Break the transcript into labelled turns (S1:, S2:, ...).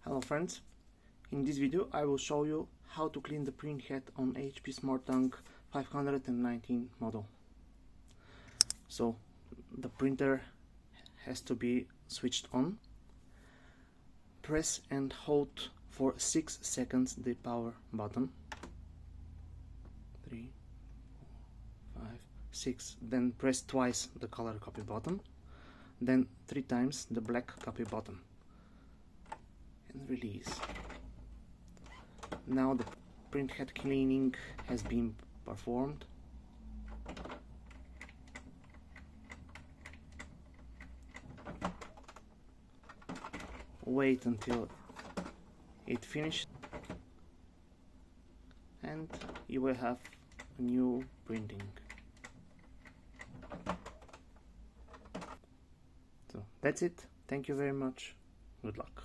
S1: Hello friends, in this video I will show you how to clean the printhead on HP SmartTank 519 model. So the printer has to be switched on. Press and hold for 6 seconds the power button. 3, 4, 5, 6. Then press twice the color copy button. Then 3 times the black copy button. And release. Now the printhead cleaning has been performed. Wait until it finished and you will have a new printing. So that's it. Thank you very much. Good luck.